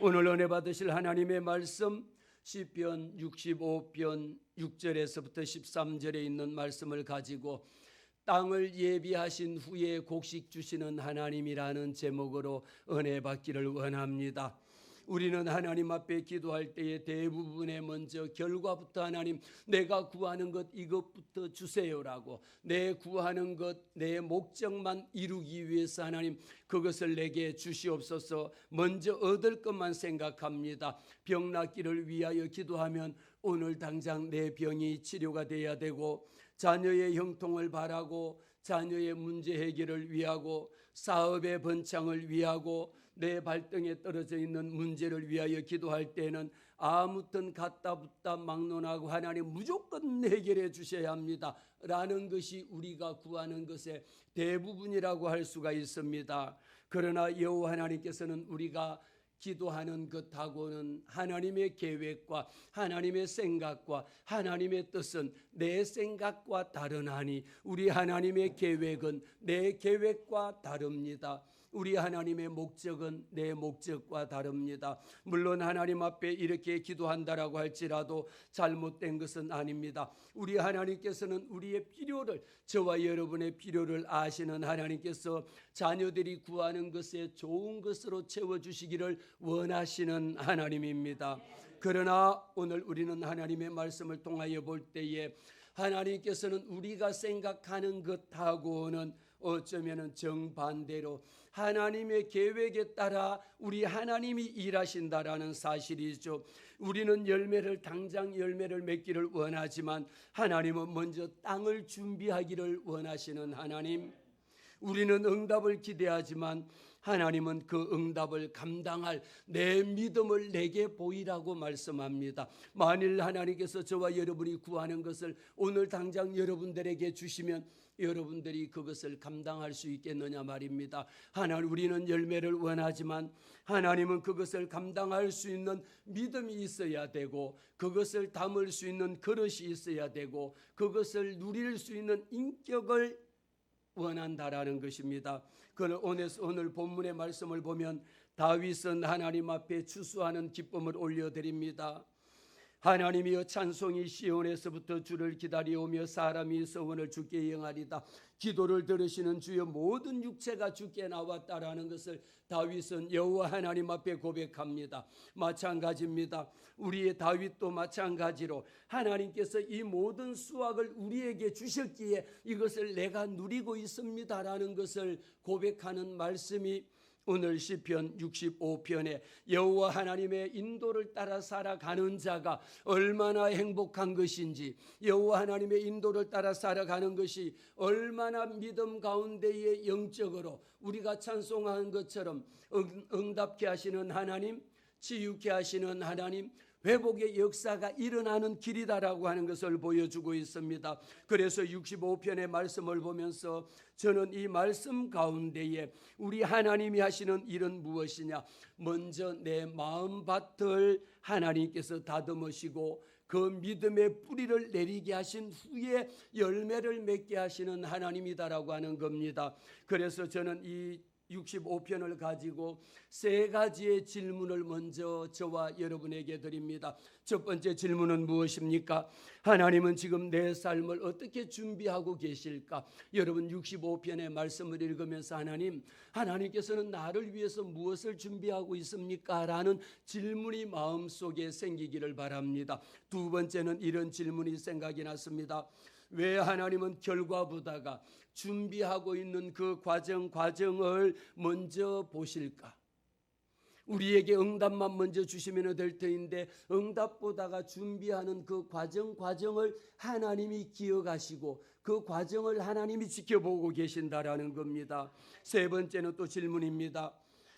오늘 은혜 받으실 하나님의 말씀 시편 65편 6절에서부터 13절에 있는 말씀을 가지고 땅을 예비하신 후에 곡식 주시는 하나님이라는 제목으로 은혜 받기를 원합니다. 우리는 하나님 앞에 기도할 때에 대부분에 먼저 결과부터 하나님 내가 구하는 것 이것부터 주세요라고, 내 구하는 것 내 목적만 이루기 위해서 하나님 그것을 내게 주시옵소서 먼저 얻을 것만 생각합니다. 병 낫기를 위하여 기도하면 오늘 당장 내 병이 치료가 돼야 되고, 자녀의 형통을 바라고 자녀의 문제 해결을 위하고 사업의 번창을 위하고 내 발등에 떨어져 있는 문제를 위하여 기도할 때는 아무튼 갖다 붙다 막론하고 하나님 무조건 해결해 주셔야 합니다 라는 것이 우리가 구하는 것의 대부분이라고 할 수가 있습니다. 그러나 여호와 하나님께서는 우리가 기도하는 것하고는 하나님의 계획과 하나님의 생각과 하나님의 뜻은 내 생각과 다르나니 우리 하나님의 계획은 내 계획과 다릅니다. 우리 하나님의 목적은 내 목적과 다릅니다. 물론 하나님 앞에 이렇게 기도한다라고 할지라도 잘못된 것은 아닙니다. 우리 하나님께서는 우리의 필요를, 저와 여러분의 필요를 아시는 하나님께서 자녀들이 구하는 것에 좋은 것으로 채워주시기를 원하시는 하나님입니다. 그러나 오늘 우리는 하나님의 말씀을 통하여 볼 때에 하나님께서는 우리가 생각하는 것하고는 어쩌면 정반대로 하나님의 계획에 따라 우리 하나님이 일하신다라는 사실이죠. 우리는 당장 열매를 맺기를 원하지만 하나님은 먼저 땅을 준비하기를 원하시는 하나님. 우리는 응답을 기대하지만 하나님은 그 응답을 감당할 내 믿음을 내게 보이라고 말씀합니다. 만일 하나님께서 저와 여러분이 구하는 것을 오늘 당장 여러분들에게 주시면 여러분들이 그것을 감당할 수 있겠느냐 말입니다. 우리는 열매를 원하지만 하나님은 그것을 감당할 수 있는 믿음이 있어야 되고, 그것을 담을 수 있는 그릇이 있어야 되고, 그것을 누릴 수 있는 인격을 원한다라는 것입니다. 오늘 본문의 말씀을 보면 다윗은 하나님 앞에 추수하는 기쁨을 올려드립니다. 하나님이여 찬송이 시온에서부터 주를 기다려오며 사람이 서원을 주께 영하리다. 기도를 들으시는 주여 모든 육체가 주께 나왔다라는 것을 다윗은 여호와 하나님 앞에 고백합니다. 마찬가지입니다. 우리의 다윗도 마찬가지로 하나님께서 이 모든 수확을 우리에게 주셨기에 이것을 내가 누리고 있습니다라는 것을 고백하는 말씀이 오늘 시편 65편에 여호와 하나님의 인도를 따라 살아가는 자가 얼마나 행복한 것인지, 여호와 하나님의 인도를 따라 살아가는 것이 얼마나 믿음 가운데에 영적으로 우리가 찬송하는 것처럼 응답케 하시는 하나님, 치유케 하시는 하나님, 회복의 역사가 일어나는 길이다라고 하는 것을 보여주고 있습니다. 그래서 65편의 말씀을 보면서 저는 이 말씀 가운데에 우리 하나님이 하시는 일은 무엇이냐, 먼저 내 마음밭을 하나님께서 다듬으시고 그 믿음의 뿌리를 내리게 하신 후에 열매를 맺게 하시는 하나님이다라고 하는 겁니다. 그래서 저는 이 65편을 가지고 세 가지의 질문을 먼저 저와 여러분에게 드립니다. 첫 번째 질문은 무엇입니까? 하나님은 지금 내 삶을 어떻게 준비하고 계실까? 여러분 65편의 말씀을 읽으면서 하나님께서는 나를 위해서 무엇을 준비하고 있습니까? 라는 질문이 마음속에 생기기를 바랍니다. 두 번째는 이런 질문이 생각이 났습니다. 왜 하나님은 결과보다가 준비하고 있는 그 과정을 먼저 보실까? 우리에게 응답만 먼저 주시면 될 터인데 응답보다가 준비하는 그 과정을 하나님이 기억하시고 그 과정을 하나님이 지켜보고 계신다라는 겁니다. 세 번째는 또 질문입니다.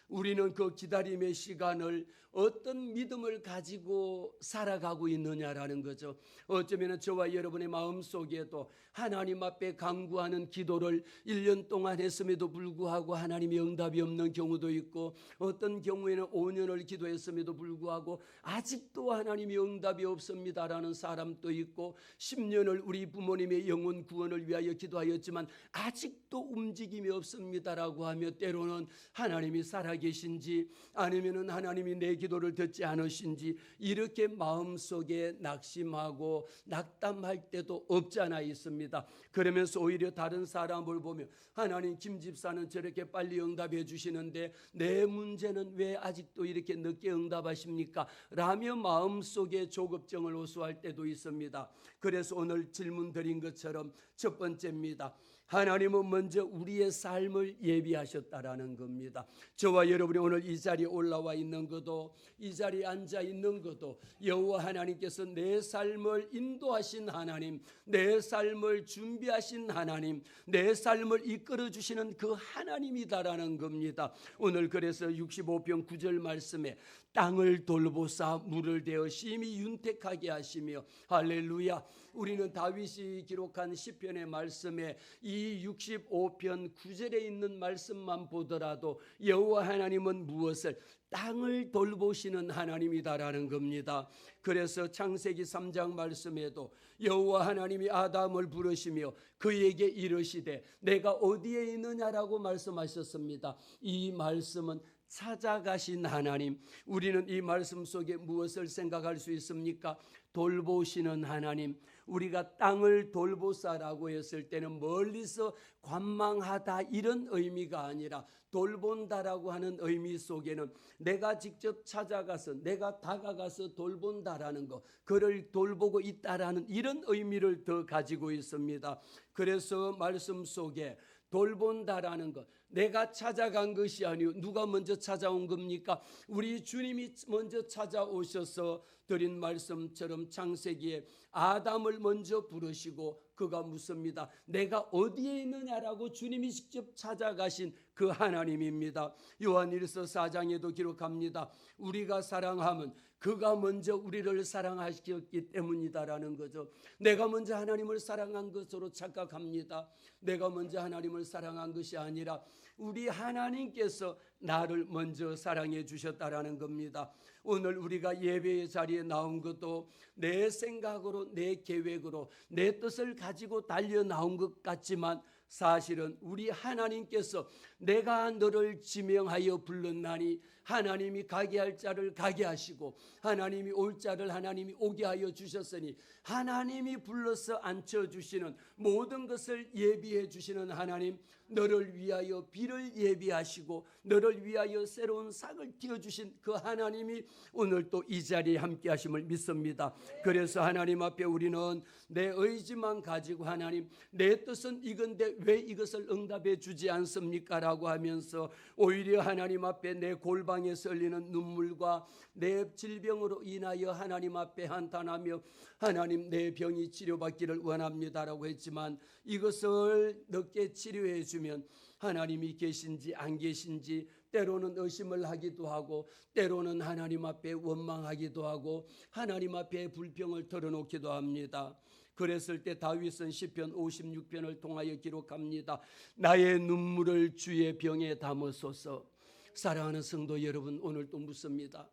우리는 그 기다림의 시간을 어떤 믿음을 가지고 살아가고 있느냐라는 거죠. 어쩌면 저와 여러분의 마음속에도 하나님 앞에 간구하는 기도를 1년 동안 했음에도 불구하고 하나님의 응답이 없는 경우도 있고, 어떤 경우에는 5년을 기도했음에도 불구하고 아직도 하나님의 응답이 없습니다라는 사람도 있고, 10년을 우리 부모님의 영혼 구원을 위하여 기도하였지만 아직도 움직임이 없습니다라고 하며 때로는 하나님이 살아 계신지 아니면은 하나님이 내 기도를 듣지 않으신지 이렇게 마음속에 낙심하고 낙담할 때도 없지 않아 있습니다. 그러면서 오히려 다른 사람을 보며 하나님, 김 집사는 저렇게 빨리 응답해 주시는데 내 문제는 왜 아직도 이렇게 늦게 응답하십니까? 라며 마음속에 조급증을 호소할 때도 있습니다. 그래서 오늘 질문 드린 것처럼 첫 번째입니다. 하나님은 먼저 우리의 삶을 예비하셨다라는 겁니다. 저와 여러분이 오늘 이 자리에 올라와 있는 것도, 이 자리에 앉아 있는 것도 여호와 하나님께서 내 삶을 인도하신 하나님, 내 삶을 준비하신 하나님, 내 삶을 이끌어 주시는 그 하나님이다라는 겁니다. 오늘 그래서 65편 9절 말씀에 땅을 돌보사 물을 대어 심히 윤택하게 하시며, 할렐루야. 우리는 다윗이 기록한 시편의 말씀에 이 65편 9절에 있는 말씀만 보더라도 여호와 하나님은 무엇을? 땅을 돌보시는 하나님이다라는 겁니다. 그래서 창세기 3장 말씀에도 여호와 하나님이 아담을 부르시며 그에게 이르시되 내가 어디에 있느냐라고 말씀하셨습니다. 이 말씀은 찾아가신 하나님, 우리는 이 말씀 속에 무엇을 생각할 수 있습니까? 돌보시는 하나님. 우리가 땅을 돌보사라고 했을 때는 멀리서 관망하다 이런 의미가 아니라 돌본다라고 하는 의미 속에는 내가 직접 찾아가서 내가 다가가서 돌본다라는 것, 그를 돌보고 있다라는 이런 의미를 더 가지고 있습니다. 그래서 말씀 속에 돌본다라는 것, 내가 찾아간 것이 아니요 누가 먼저 찾아온 겁니까? 우리 주님이 먼저 찾아오셔서 드린 말씀처럼 창세기에 아담을 먼저 부르시고 그가 묻습니다. 내가 어디에 있느냐라고 주님이 직접 찾아가신 그 하나님입니다. 요한일서 4장에도 기록합니다. 우리가 사랑하면 그가 먼저 우리를 사랑하셨기 때문이다라는 거죠. 내가 먼저 하나님을 사랑한 것으로 착각합니다. 내가 먼저 하나님을 사랑한 것이 아니라 우리 하나님께서 나를 먼저 사랑해 주셨다라는 겁니다. 오늘 우리가 예배의 자리에 나온 것도 내 생각으로, 내 계획으로, 내 뜻을 가지고 달려 나온 것 같지만 사실은 우리 하나님께서 내가 너를 지명하여 불렀나니 하나님이 가게 할 자를 가게 하시고 하나님이 올 자를 하나님이 오게 하여 주셨으니 하나님이 불러서 앉혀주시는 모든 것을 예비해 주시는 하나님, 너를 위하여 비를 예비하시고 너를 위하여 새로운 싹을 틔워주신 그 하나님이 오늘 또 이 자리에 함께 하심을 믿습니다. 그래서 하나님 앞에 우리는 내 의지만 가지고 하나님 내 뜻은 이건데 왜 이것을 응답해 주지 않습니까? 라고 하면서 오히려 하나님 앞에 내 골방에서 흘리는 눈물과 내 질병으로 인하여 하나님 앞에 한탄하며 하나님 내 병이 치료받기를 원합니다라고 했지만 이것을 늦게 치료해 주면 하나님이 계신지 안 계신지 때로는 의심을 하기도 하고 때로는 하나님 앞에 원망하기도 하고 하나님 앞에 불평을 털어놓기도 합니다. 그랬을 때 다윗은 시편 56편을 통하여 기록합니다. 나의 눈물을 주의 병에 담으소서. 사랑하는 성도 여러분, 오늘 또 묻습니다.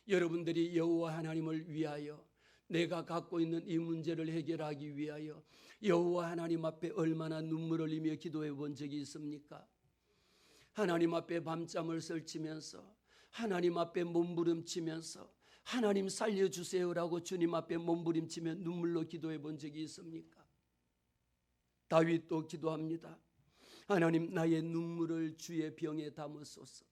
여러분들이 여호와 하나님을 위하여 내가 갖고 있는 이 문제를 해결하기 위하여 여호와 하나님 앞에 얼마나 눈물을 흘리며 기도해 본 적이 있습니까? 하나님 앞에 밤잠을 설치면서 하나님 앞에 몸부림치면서 하나님 살려주세요라고 주님 앞에 몸부림치며 눈물로 기도해 본 적이 있습니까? 다윗도 기도합니다. 하나님 나의 눈물을 주의 병에 담으소서.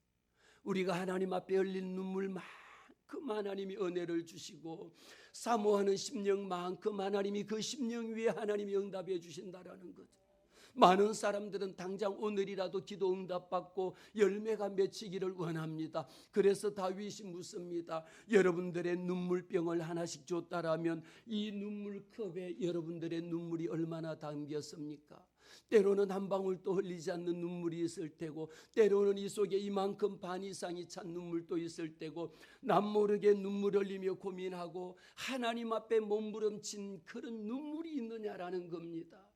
우리가 하나님 앞에 흘린 눈물만큼 하나님이 은혜를 주시고 사모하는 심령만큼 하나님이 그 심령 위에 하나님이 응답해 주신다라는 거죠. 많은 사람들은 당장 오늘이라도 기도 응답받고 열매가 맺히기를 원합니다. 그래서 다윗이 묻습니다. 여러분들의 눈물병을 하나씩 줬다라면 이 눈물컵에 여러분들의 눈물이 얼마나 담겼습니까? 때로는 한 방울도 흘리지 않는 눈물이 있을 테고 때로는 이 속에 이만큼 반 이상이 찬 눈물도 있을 테고 남모르게 눈물 흘리며 고민하고 하나님 앞에 몸부림친 그런 눈물이 있느냐라는 겁니다.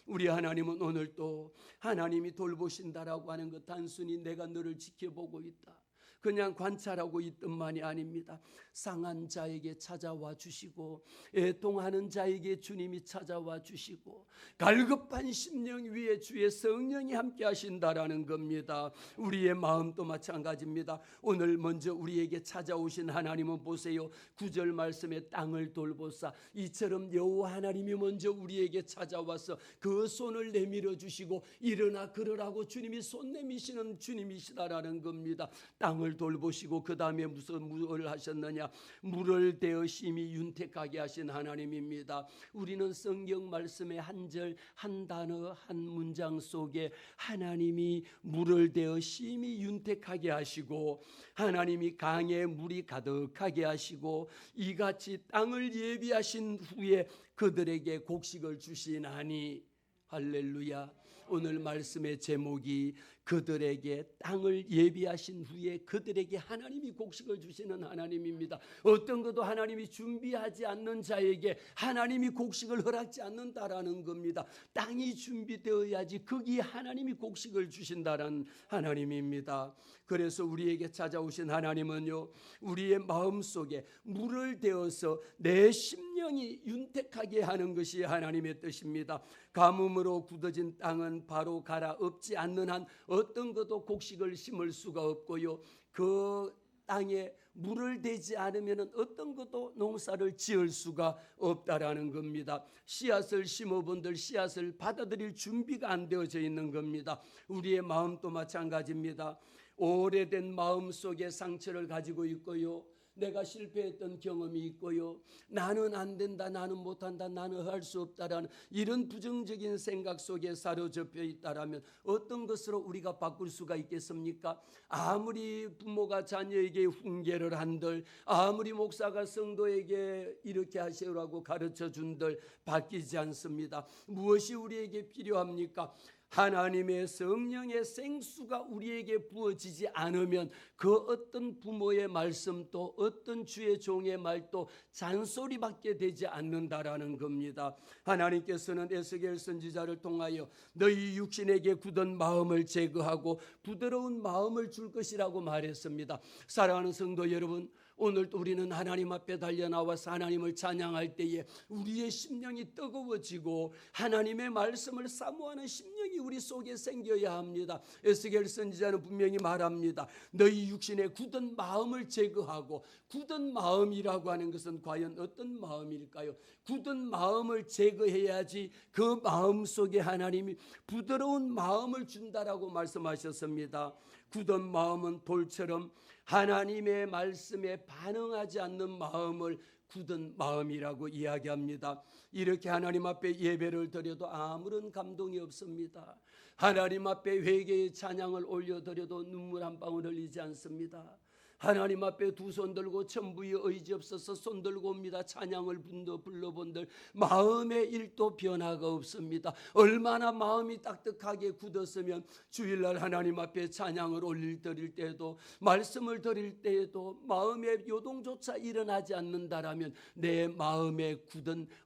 우리 하나님은 오늘 또 하나님이 돌보신다라고 하는 것 단순히 내가 너를 지켜보고 있다, 그냥 관찰하고 있던만이 아닙니다. 상한 자에게 찾아와 주시고 애통하는 자에게 주님이 찾아와 주시고 갈급한 심령 위에 주의 성령이 함께 하신다라는 겁니다. 우리의 마음도 마찬가지입니다. 오늘 먼저 우리에게 찾아오신 하나님은 보세요. 9절 말씀에 땅을 돌보사 이처럼 여호와 하나님이 먼저 우리에게 찾아와서 그 손을 내밀어 주시고 일어나 걸으라고 주님이 손 내미시는 주님이시다라는 겁니다. 땅을 돌보시고 그 다음에 무슨 뭘 하셨느냐? 물을 대어 심히 윤택하게 하신 하나님입니다. 우리는 성경 말씀의 한 절, 한 단어, 한 문장 속에 하나님이 물을 대어 심히 윤택하게 하시고 하나님이 강에 물이 가득하게 하시고 이같이 땅을 예비하신 후에 그들에게 곡식을 주시나니 할렐루야. 오늘 말씀의 제목이 그들에게 땅을 예비하신 후에 그들에게 하나님이 곡식을 주시는 하나님입니다. 어떤 것도 하나님이 준비하지 않는 자에게 하나님이 곡식을 허락지 않는다라는 겁니다. 땅이 준비되어야지 거기에 하나님이 곡식을 주신다라는 하나님입니다. 그래서 우리에게 찾아오신 하나님은요, 우리의 마음속에 물을 대어서 내 심령이 윤택하게 하는 것이 하나님의 뜻입니다. 가뭄으로 굳어진 땅은 바로 갈아엎지 않는 한 어떤 것도 곡식을 심을 수가 없고요, 그 땅에 물을 대지 않으면 어떤 것도 농사를 지을 수가 없다라는 겁니다. 씨앗을 심어본들 씨앗을 받아들일 준비가 안 되어져 있는 겁니다. 우리의 마음도 마찬가지입니다. 오래된 마음 속에 상처를 가지고 있고요, 내가 실패했던 경험이 있고요, 나는 안 된다, 나는 못한다, 나는 할 수 없다라는 이런 부정적인 생각 속에 사로잡혀 있다라면 어떤 것으로 우리가 바꿀 수가 있겠습니까? 아무리 부모가 자녀에게 훈계를 한들, 아무리 목사가 성도에게 이렇게 하시라고 가르쳐 준들 바뀌지 않습니다. 무엇이 우리에게 필요합니까? 하나님의 성령의 생수가 우리에게 부어지지 않으면 그 어떤 부모의 말씀도 어떤 주의 종의 말도 잔소리밖에 되지 않는다라는 겁니다. 하나님께서는 에스겔 선지자를 통하여 너희 육신에게 굳은 마음을 제거하고 부드러운 마음을 줄 것이라고 말했습니다. 사랑하는 성도 여러분, 오늘 우리는 하나님 앞에 달려나와서 하나님을 찬양할 때에 우리의 심령이 뜨거워지고 하나님의 말씀을 사모하는 심령이 우리 속에 생겨야 합니다. 에스겔 선지자는 분명히 말합니다. 너희 육신의 굳은 마음을 제거하고, 굳은 마음이라고 하는 것은 과연 어떤 마음일까요? 굳은 마음을 제거해야지 그 마음 속에 하나님이 부드러운 마음을 준다라고 말씀하셨습니다. 굳은 마음은 돌처럼 하나님의 말씀에 반응하지 않는 마음을 굳은 마음이라고 이야기합니다. 이렇게 하나님 앞에 예배를 드려도 아무런 감동이 없습니다. 하나님 앞에 회개의 찬양을 올려드려도 눈물 한 방울 흘리지 않습니다. 하나님 앞에 두 손 들고 천부의 의지 없어서 손 들고 옵니다. 찬양을 불러본들 마음의 일도 변화가 없습니다. 얼마나 마음이 딱딱하게 굳었으면 주일날 하나님 앞에 찬양을 드릴 때에도, 말씀을 드릴 때에도 마음의 요동조차 일어나지 않는다라면 내 마음에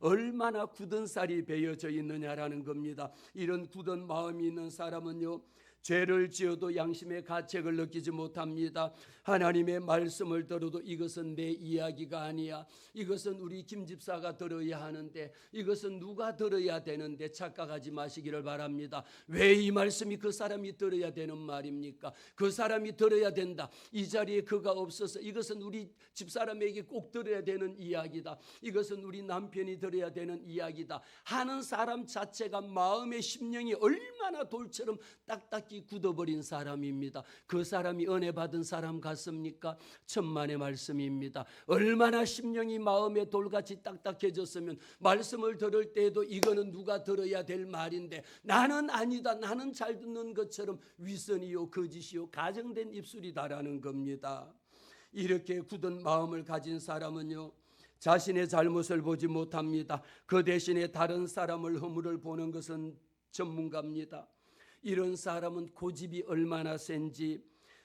얼마나 굳은 살이 베어져 있느냐라는 겁니다. 이런 굳은 마음이 있는 사람은요, 죄를 지어도 양심의 가책을 느끼지 못합니다. 하나님의 말씀을 들어도 이것은 내 이야기가 아니야, 이것은 우리 김 집사가 들어야 하는데, 이것은 누가 들어야 되는데 착각하지 마시기를 바랍니다. 왜 이 말씀이 그 사람이 들어야 되는 말입니까? 그 사람이 들어야 된다, 이 자리에 그가 없어서 이것은 우리 집사람에게 꼭 들어야 되는 이야기다, 이것은 우리 남편이 들어야 되는 이야기다 하는 사람 자체가 마음의 심령이 얼마나 돌처럼 딱딱히 굳어버린 사람입니다. 그 사람이 은혜 받은 사람 같습니까? 천만의 말씀입니다. 얼마나 심령이 마음의 돌같이 딱딱해졌으면 말씀을 들을 때에도 이거는 누가 들어야 될 말인데 나는 아니다, 나는 잘 듣는 것처럼 위선이요 거짓이요 가정된 입술이다라는 겁니다. 이렇게 굳은 마음을 가진 사람은요, 자신의 잘못을 보지 못합니다. 그 대신에 다른 사람을 허물을 보는 것은 전문가입니다. 이런 사람은 고집이 얼마나 센지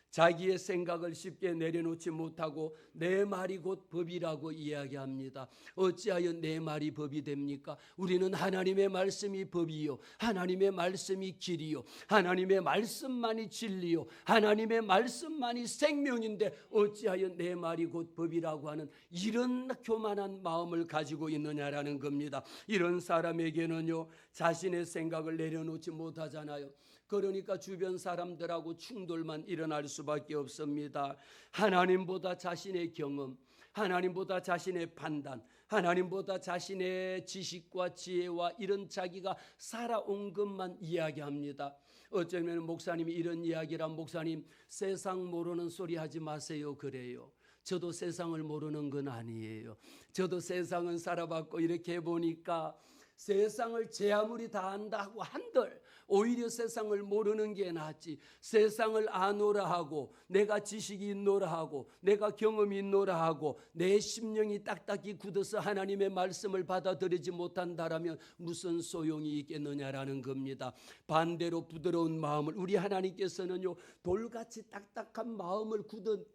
자기의 생각을 쉽게 내려놓지 못하고 내 말이 곧 법이라고 이야기합니다. 어찌하여 내 말이 법이 됩니까? 우리는 하나님의 말씀이 법이요, 하나님의 말씀이 길이요, 하나님의 말씀만이 진리요, 하나님의 말씀만이 생명인데 어찌하여 내 말이 곧 법이라고 하는 이런 교만한 마음을 가지고 있느냐라는 겁니다. 이런 사람에게는요, 자신의 생각을 내려놓지 못하잖아요. 그러니까 주변 사람들하고 충돌만 일어날 수밖에 없습니다. 하나님보다 자신의 경험, 하나님보다 자신의 판단, 하나님보다 자신의 지식과 지혜와 이런 자기가 살아온 것만 이야기합니다. 어쩌면 목사님이 이런 이야기란, 목사님 세상 모르는 소리 하지 마세요 그래요. 저도 세상을 모르는 건 아니에요. 저도 세상은 살아봤고 이렇게 보니까 세상을 제 아무리 다 안다고 한들 오히려 세상을 모르는 게 낫지. 세상을 아노라 하고 내가 지식이 있노라 하고 내가 경험이 있노라 하고 내 심령이 딱딱히 굳어서 하나님의 말씀을 받아들이지 못한다라면 무슨 소용이 있겠느냐라는 겁니다. 반대로 부드러운 마음을, 우리 하나님께서는요, 돌같이 딱딱한 마음을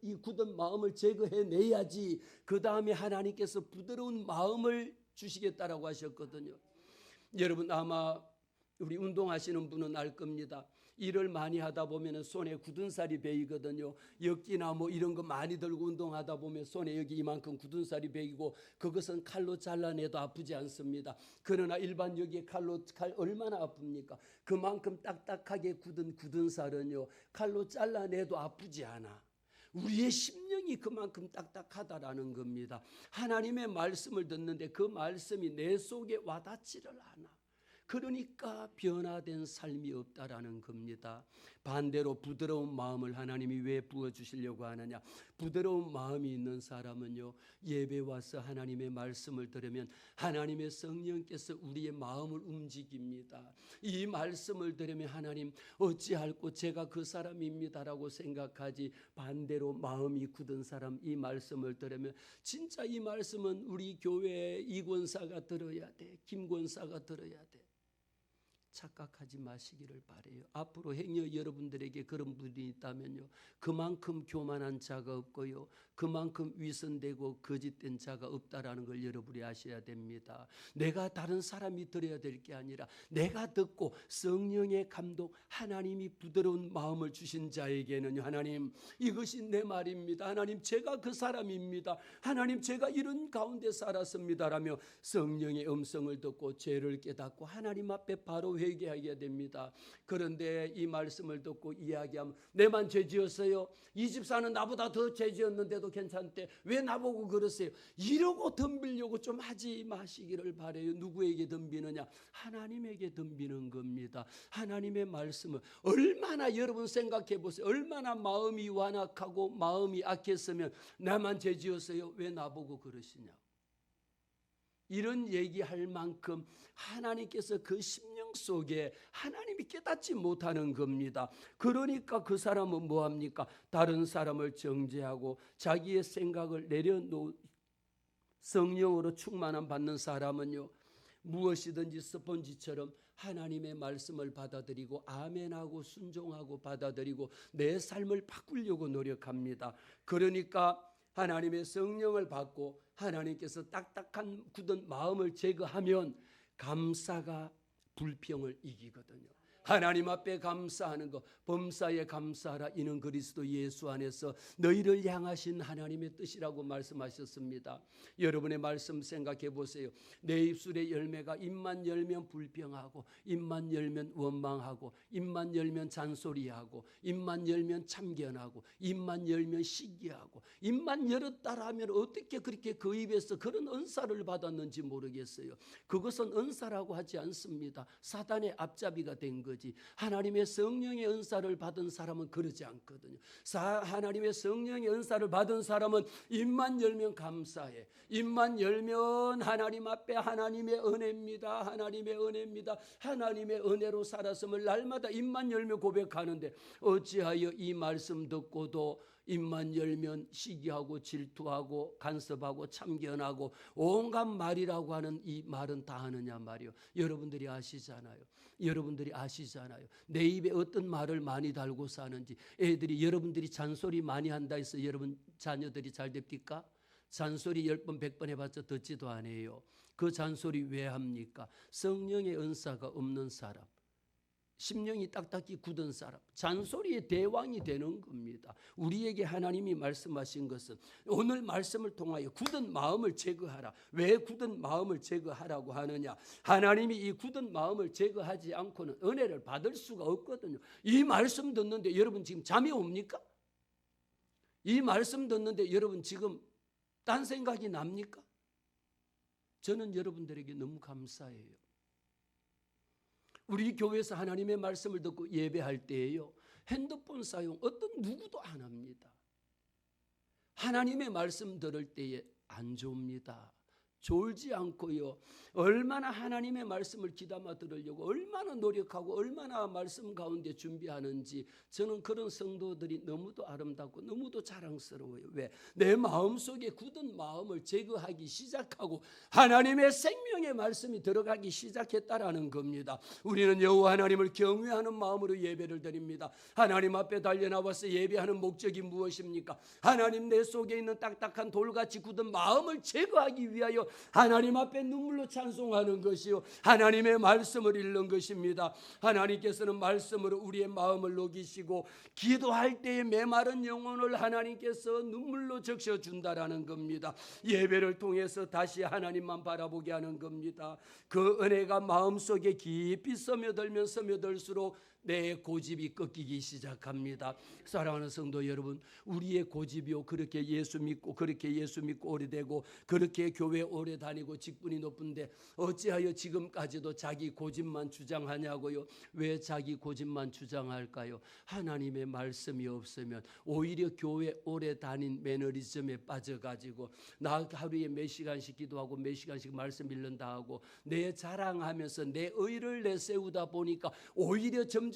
이 굳은 마음을 제거해내야지 그 다음에 하나님께서 부드러운 마음을 주시겠다라고 하셨거든요. 여러분 아마 우리 운동하시는 분은 알 겁니다. 일을 많이 하다 보면 손에 굳은 살이 베이거든요. 역기나 뭐 이런 거 많이 들고 운동하다 보면 손에 여기 이만큼 굳은 살이 베이고 그것은 칼로 잘라내도 아프지 않습니다. 그러나 일반 여기에 칼 얼마나 아픕니까? 그만큼 딱딱하게 굳은 살은요, 칼로 잘라내도 아프지 않아. 우리의 심령이 그만큼 딱딱하다라는 겁니다. 하나님의 말씀을 듣는데 그 말씀이 내 속에 와닿지를 않아. 그러니까 변화된 삶이 없다라는 겁니다. 반대로 부드러운 마음을 하나님이 왜 부어주시려고 하느냐? 부드러운 마음이 있는 사람은요, 예배 와서 하나님의 말씀을 들으면 하나님의 성령께서 우리의 마음을 움직입니다. 이 말씀을 들으면 하나님 어찌할꼬 제가 그 사람입니다라고 생각하지, 반대로 마음이 굳은 사람 이 말씀을 들으면 진짜 이 말씀은 우리 교회에 이 권사가 들어야 돼, 김 권사가 들어야 돼. 착각하지 마시기를 바라요. 앞으로 행여 여러분들에게 그런 분이 있다면요, 그만큼 교만한 자가 없고요, 그만큼 위선되고 거짓된 자가 없다라는 걸 여러분이 아셔야 됩니다. 내가 다른 사람이 들어야 될 게 아니라 내가 듣고 성령의 감동, 하나님이 부드러운 마음을 주신 자에게는 하나님 이것이 내 말입니다, 하나님 제가 그 사람입니다, 하나님 제가 이런 가운데 살았습니다라며 성령의 음성을 듣고 죄를 깨닫고 하나님 앞에 바로 회개하게 됩니다. 그런데 이 말씀을 듣고 이야기하면 내만 죄 지었어요? 이 집사는 나보다 더 죄 지었는데도 괜찮대, 왜 나보고 그러세요? 이러고 덤비려고 좀 하지 마시기를 바라요. 누구에게 덤비느냐? 하나님에게 덤비는 겁니다. 하나님의 말씀을 얼마나, 여러분 생각해 보세요. 얼마나 마음이 완악하고 마음이 악했으면 나만 죄 지었어요? 왜 나보고 그러시냐? 이런 얘기할 만큼 하나님께서 그 심령 속에 하나님이 깨닫지 못하는 겁니다. 그러니까 그 사람은 뭐합니까? 다른 사람을 정죄하고 자기의 생각을 내려놓, 성령으로 충만함 받는 사람은요, 무엇이든지 스펀지처럼 하나님의 말씀을 받아들이고 아멘하고 순종하고 받아들이고 내 삶을 바꾸려고 노력합니다. 그러니까 하나님의 성령을 받고 하나님께서 딱딱한 굳은 마음을 제거하면 감사가 불평을 이기거든요. 하나님 앞에 감사하는 것, 범사에 감사하라, 이는 그리스도 예수 안에서 너희를 향하신 하나님의 뜻이라고 말씀하셨습니다. 여러분의 말씀 생각해 보세요. 내 입술의 열매가 입만 열면 불평하고, 입만 열면 원망하고, 입만 열면 잔소리하고, 입만 열면 참견하고, 입만 열면 시기하고, 입만 열었다라면 어떻게 그렇게 그 입에서 그런 은사를 받았는지 모르겠어요. 그것은 은사라고 하지 않습니다. 사단의 앞잡이가 된 거예요. 하나님의 성령의 은사를 받은 사람은 그러지 않거든요. 하나님의 성령의 은사를 받은 사람은 입만 열면 감사해, 입만 열면 하나님 앞에 하나님의 은혜입니다, 하나님의 은혜입니다, 하나님의 은혜로 살았음을 날마다 입만 열며 고백하는데 어찌하여 이 말씀 듣고도 입만 열면 시기하고 질투하고 간섭하고 참견하고 온갖 말이라고 하는 이 말은 다 하느냐 말이요. 여러분들이 아시잖아요. 여러분들이 아시잖아요. 내 입에 어떤 말을 많이 달고 사는지. 애들이 여러분들이 잔소리 많이 한다 해서 여러분 자녀들이 잘 됩니까? 잔소리 10번 100번 해봤자 듣지도 않아요. 그 잔소리 왜 합니까? 성령의 은사가 없는 사람, 심령이 딱딱히 굳은 사람, 잔소리의 대왕이 되는 겁니다. 우리에게 하나님이 말씀하신 것은 오늘 말씀을 통하여 굳은 마음을 제거하라. 왜 굳은 마음을 제거하라고 하느냐? 하나님이 이 굳은 마음을 제거하지 않고는 은혜를 받을 수가 없거든요. 이 말씀 듣는데 여러분 지금 잠이 옵니까? 이 말씀 듣는데 여러분 지금 딴 생각이 납니까? 저는 여러분들에게 너무 감사해요. 우리 교회에서 하나님의 말씀을 듣고 예배할 때에요, 핸드폰 사용 어떤 누구도 안 합니다. 하나님의 말씀 들을 때에 안 좋습니다. 졸지 않고요, 얼마나 하나님의 말씀을 귀담아 들으려고 얼마나 노력하고 얼마나 말씀 가운데 준비하는지, 저는 그런 성도들이 너무도 아름답고 너무도 자랑스러워요. 왜? 내 마음속에 굳은 마음을 제거하기 시작하고 하나님의 생명의 말씀이 들어가기 시작했다라는 겁니다. 우리는 여호와 하나님을 경외하는 마음으로 예배를 드립니다. 하나님 앞에 달려나와서 예배하는 목적이 무엇입니까? 하나님 내 속에 있는 딱딱한 돌같이 굳은 마음을 제거하기 위하여 하나님 앞에 눈물로 찬송하는 것이요, 하나님의 말씀을 읽는 것입니다. 하나님께서는 말씀으로 우리의 마음을 녹이시고 기도할 때에 메마른 영혼을 하나님께서 눈물로 적셔준다라는 겁니다. 예배를 통해서 다시 하나님만 바라보게 하는 겁니다. 그 은혜가 마음속에 깊이 스며들면 스며들수록 내 고집이 꺾이기 시작합니다. 사랑하는 성도 여러분, 우리의 고집이요, 그렇게 예수 믿고 오래되고 그렇게 교회 오래 다니고 직분이 높은데 어찌하여 지금까지도 자기 고집만 주장하냐고요? 왜 자기 고집만 주장할까요? 하나님의 말씀이 없으면 오히려 교회 오래 다닌 매너리즘에 빠져가지고 나 하루에 몇 시간씩 기도하고 몇 시간씩 말씀 읽는다 하고 내 자랑하면서 내 의를 내세우다 보니까 오히려 점점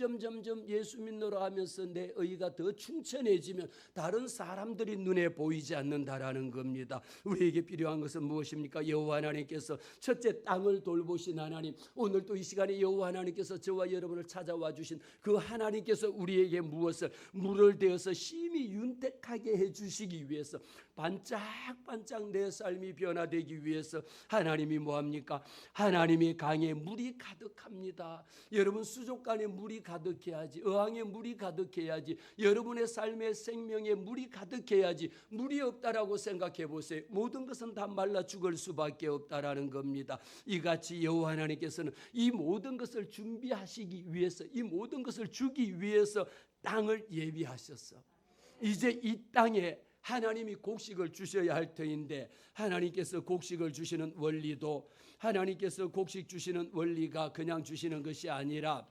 예수 믿노라 하면서 내 의가 더 충천해지면 다른 사람들이 눈에 보이지 않는다라는 겁니다. 우리에게 필요한 것은 무엇입니까? 여호와 하나님께서 첫째 땅을 돌보신 하나님, 오늘 또 이 시간에 여호와 하나님께서 저와 여러분을 찾아와 주신 그 하나님께서 우리에게 무엇을 물을 대어서 심히 윤택하게 해주시기 위해서, 반짝반짝 내 삶이 변화되기 위해서 하나님이 뭐합니까? 하나님의 강에 물이 가득합니다. 여러분 수족관에 물이 가득해야지, 어항에 물이 가득해야지, 여러분의 삶의 생명에 물이 가득해야지. 물이 없다라고 생각해 보세요. 모든 것은 다 말라 죽을 수밖에 없다라는 겁니다. 이같이 여호와 하나님께서는 이 모든 것을 준비하시기 위해서, 이 모든 것을 주기 위해서 땅을 예비하셨어. 이제 이 땅에 하나님이 곡식을 주셔야 할 터인데, 하나님께서 곡식을 주시는 원리도, 하나님께서 곡식 주시는 원리가 그냥 주시는 것이 아니라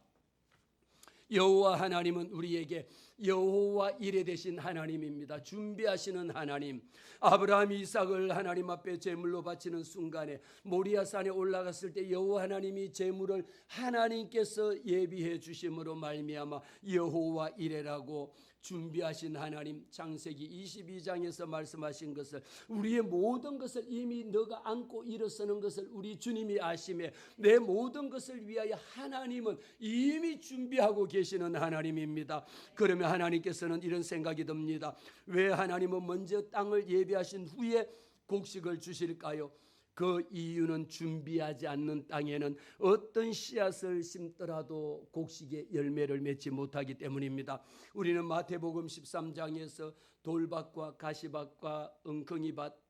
여호와 하나님은 우리에게 여호와 이레 되신 하나님입니다. 준비하시는 하나님. 아브라함이 이삭을 하나님 앞에 제물로 바치는 순간에 모리아산에 올라갔을 때 여호와 하나님이 제물을 하나님께서 예비해 주심으로 말미암아 여호와 이레라고 준비하신 하나님, 창세기 22장에서 말씀하신 것을, 우리의 모든 것을 이미 너가 안고 일어서는 것을 우리 주님이 아심에 내 모든 것을 위하여 하나님은 이미 준비하고 계시는 하나님입니다. 그러면 하나님께서는 이런 생각이 듭니다. 왜 하나님은 먼저 땅을 예비하신 후에 곡식을 주실까요? 그 이유는 준비하지 않는 땅에는 어떤 씨앗을 심더라도 곡식의 열매를 맺지 못하기 때문입니다. 우리는 마태복음 13장에서 돌밭과 가시밭과 엉겅이밭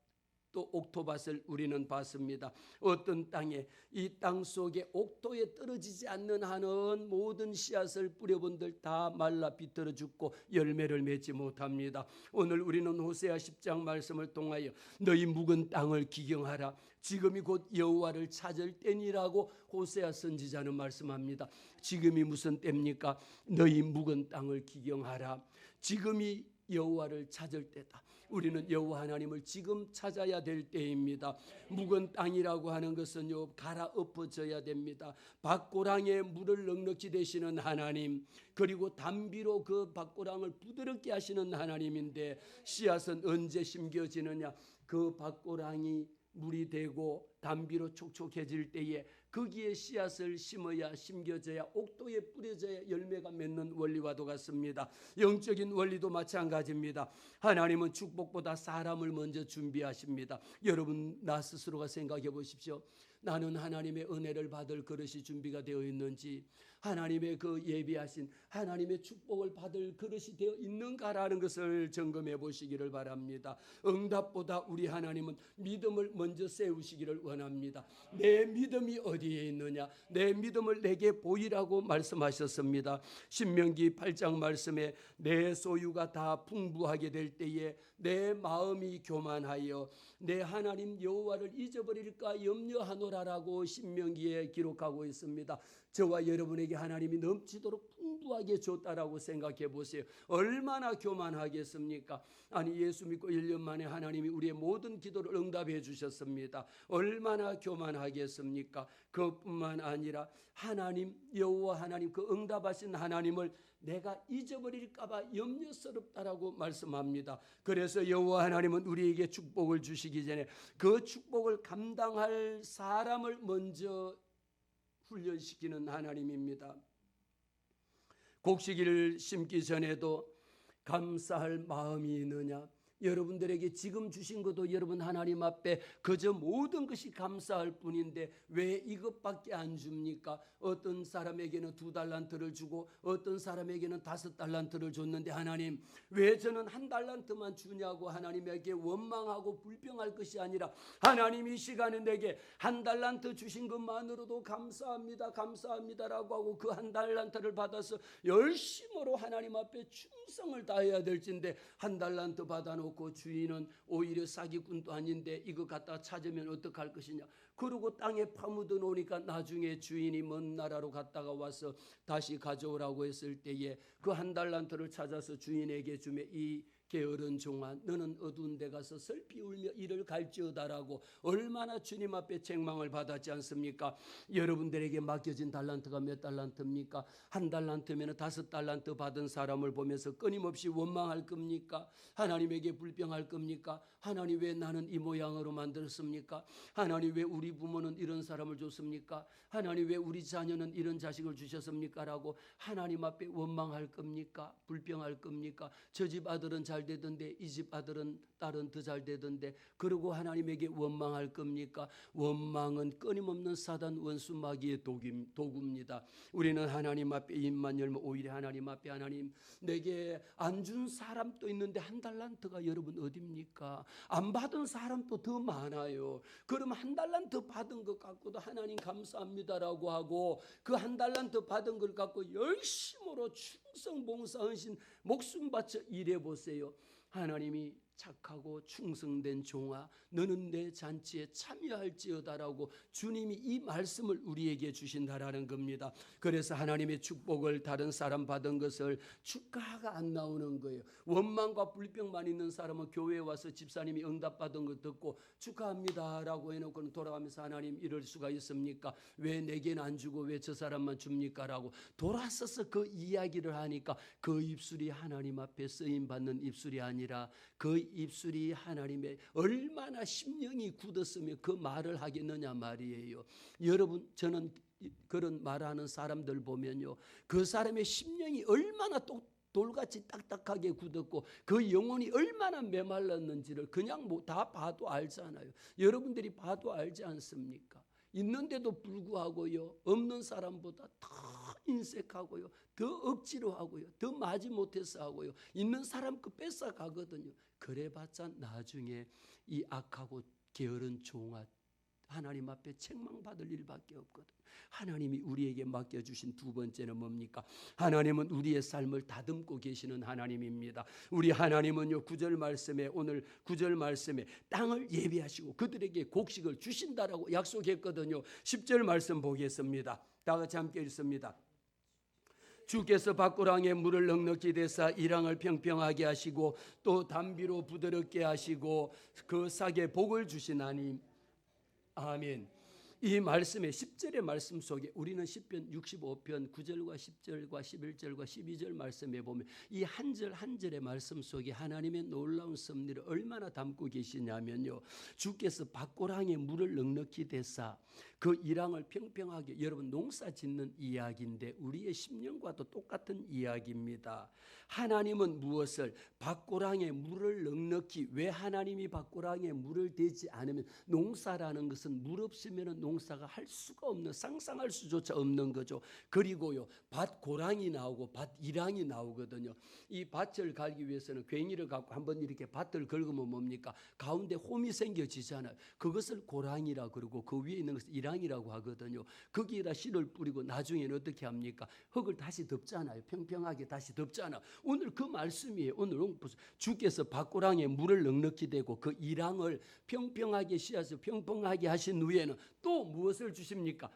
또 옥토밭을 우리는 봤습니다. 어떤 땅에, 이 땅 속에 옥토에 떨어지지 않는 한은 모든 씨앗을 뿌려본들 다 말라 비틀어 죽고 열매를 맺지 못합니다. 오늘 우리는 호세아 10장 말씀을 통하여 너희 묵은 땅을 기경하라, 지금이 곧 여호와를 찾을 때니라고 호세아 선지자는 말씀합니다. 지금이 무슨 때입니까? 너희 묵은 땅을 기경하라. 지금이 여호와를 찾을 때다. 우리는 여호와 하나님을 지금 찾아야 될 때입니다. 묵은 땅이라고 하는 것은요, 갈아엎어져야 됩니다. 밭고랑에 물을 넉넉히 대시는 하나님, 그리고 담비로 그 밭고랑을 부드럽게 하시는 하나님인데, 씨앗은 언제 심겨지느냐? 그 밭고랑이 물이 되고 담비로 촉촉해질 때에 거기에 씨앗을 심어야 심겨져야 옥도에 뿌려져야 열매가 맺는 원리와도 같습니다. 영적인 원리도 마찬가지입니다. 하나님은 축복보다 사람을 먼저 준비하십니다. 여러분, 나 스스로가 생각해 보십시오. 나는 하나님의 은혜를 받을 그릇이 준비가 되어 있는지, 하나님의 그 예비하신 하나님의 축복을 받을 그릇이 되어 있는가라는 것을 점검해 보시기를 바랍니다. 응답보다 우리 하나님은 믿음을 먼저 세우시기를 원합니다. 내 믿음이 어디에 있느냐? 내 믿음을 내게 보이라고 말씀하셨습니다. 신명기 8장 말씀에 내 소유가 다 풍부하게 될 때에 내 마음이 교만하여 내 하나님 여호와를 잊어버릴까 염려하노라라고 신명기에 기록하고 있습니다. 저와 여러분에게 하나님이 넘치도록 풍부하게 줬다라고 생각해 보세요. 얼마나 교만하겠습니까? 아니, 예수 믿고 1년 만에 하나님이 우리의 모든 기도를 응답해 주셨습니다. 얼마나 교만하겠습니까? 그뿐만 아니라 하나님 여호와 하나님, 그 응답하신 하나님을 내가 잊어버릴까 봐 염려스럽다라고 말씀합니다. 그래서 여호와 하나님은 우리에게 축복을 주시기 전에 그 축복을 감당할 사람을 먼저 훈련시키는 하나님입니다. 곡식을 심기 전에도 감사할 마음이 있느냐? 여러분들에게 지금 주신 것도 여러분 하나님 앞에 그저 모든 것이 감사할 뿐인데 왜 이것밖에 안 줍니까? 어떤 사람에게는 2달란트를 주고 어떤 사람에게는 5달란트를 줬는데 하나님 왜 저는 1달란트만 주냐고 하나님에게 원망하고 불평할 것이 아니라, 하나님 이 시간에 내게 1달란트 주신 것만으로도 감사합니다, 감사합니다라고 하고 그 1달란트를 받아서 열심으로 하나님 앞에 충성을 다해야 될진데, 1달란트 받아놓고 주인은 오히려 사기꾼도 아닌데 이거 갖다 찾으면 어떡할 것이냐, 그러고 땅에 파묻어 놓으니까 나중에 주인이 먼 나라로 갔다가 와서 다시 가져오라고 했을 때에 그 1달란트를 찾아서 주인에게 주며 이 게으른 종아, 너는 어두운 데 가서 슬피 울며 이를 갈지어다라고 얼마나 주님 앞에 책망을 받았지 않습니까? 여러분들에게 맡겨진 달란트가 몇 달란트입니까? 1달란트면 5달란트 받은 사람을 보면서 끊임없이 원망할 겁니까? 하나님에게 불평할 겁니까? 하나님 왜 나는 이 모양으로 만들었습니까? 하나님 왜 우리 부모는 이런 사람을 줬습니까? 하나님 왜 우리 자녀는 이런 자식을 주셨습니까? 라고 하나님 앞에 원망할 겁니까? 불평할 겁니까? 저 집 아들은 잘 되던데 이 집 아들은 딸은 더 잘 되던데, 그러고 하나님에게 원망할 겁니까? 원망은 끊임없는 사단 원수 마귀의 도구입니다. 우리는 하나님 앞에 입만 열면 오히려 하나님 앞에, 하나님 내게 안 준 사람도 있는데 1달란트가 여러분 어딥니까? 안 받은 사람도 더 많아요. 그럼 1달란트 받은 것 갖고도 하나님 감사합니다라고 하고 그 1달란트 받은 걸 갖고 열심으로 충성 봉사 헌신 목숨 바쳐 일해 보세요. 하나님이 착하고 충성된 종아, 너는 내 잔치에 참여할지어다라고 주님이 이 말씀을 우리에게 주신다라는 겁니다. 그래서 하나님의 축복을 다른 사람 받은 것을 축하가 안 나오는 거예요. 원망과 불평만 있는 사람은 교회에 와서 집사님이 응답받은 거 듣고 축하합니다라고 해놓고는 돌아가면서 하나님 이럴 수가 있습니까? 왜 내게는 안 주고 왜 저 사람만 줍니까? 라고 돌아서서 그 이야기를 하니까 그 입술이 하나님 앞에 쓰임받는 입술이 아니라 그 입술이 하나님의 얼마나 심령이 굳었으면 그 말을 하겠느냐 말이에요. 여러분, 저는 그런 말하는 사람들 보면요, 그 사람의 심령이 얼마나 돌같이 딱딱하게 굳었고 그 영혼이 얼마나 메말랐는지를 그냥 다 봐도 알잖아요. 여러분들이 봐도 알지 않습니까? 있는데도 불구하고요, 없는 사람보다 더 인색하고요, 더 억지로 하고요, 더 마지 못해서 하고요, 있는 사람 그 뺏어 가거든요. 그래봤자 나중에 이 악하고 게으른 종아 하나님 앞에 책망받을 일밖에 없거든요. 하나님이 우리에게 맡겨주신 두 번째는 뭡니까? 하나님은 우리의 삶을 다듬고 계시는 하나님입니다. 우리 하나님은요, 9절 말씀에, 오늘 9절 말씀에 땅을 예비하시고 그들에게 곡식을 주신다라고 약속했거든요. 10절 말씀 보겠습니다. 다 같이 함께 읽습니다. 주께서 밭고랑에 물을 넉넉히 대사 이랑을 평평하게 하시고 또 담비로 부드럽게 하시고 그 싹에 복을 주시나니. 아멘. 이 말씀의 10절의 말씀 속에 우리는 시편 65편 9절과 10절과 11절과 12절 말씀에 보면 이 한 절 한 절의 말씀 속에 하나님의 놀라운 섭리를 얼마나 담고 계시냐면요, 주께서 밭고랑에 물을 넉넉히 대사 그 이랑을 평평하게, 여러분 농사 짓는 이야기인데 우리의 심령과도 똑같은 이야기입니다. 하나님은 무엇을 밭고랑에 물을 넉넉히, 왜 하나님이 밭고랑에 물을 대지 않으면, 농사라는 것은 물 없으면 농사가 할 수가 없는, 상상할 수조차 없는 거죠. 그리고요 밭고랑이 나오고 밭이랑이 나오거든요. 이 밭을 갈기 위해서는 괭이를 갖고 한번 이렇게 밭을 긁으면 뭡니까? 가운데 홈이 생겨지잖아요. 그것을 고랑이라 그러고 그 위에 있는 것을 이랑이라고 하거든요. 거기에다 씨를 뿌리고 나중에는 어떻게 합니까? 흙을 다시 덮잖아요. 평평하게 다시 덮잖아. 오늘 그 말씀이에요. 오늘 주께서 밭고랑에 물을 넉넉히 대고 그 이랑을 평평하게 씨앗을 평평하게 하신 후에는 또 무엇을 주십니까?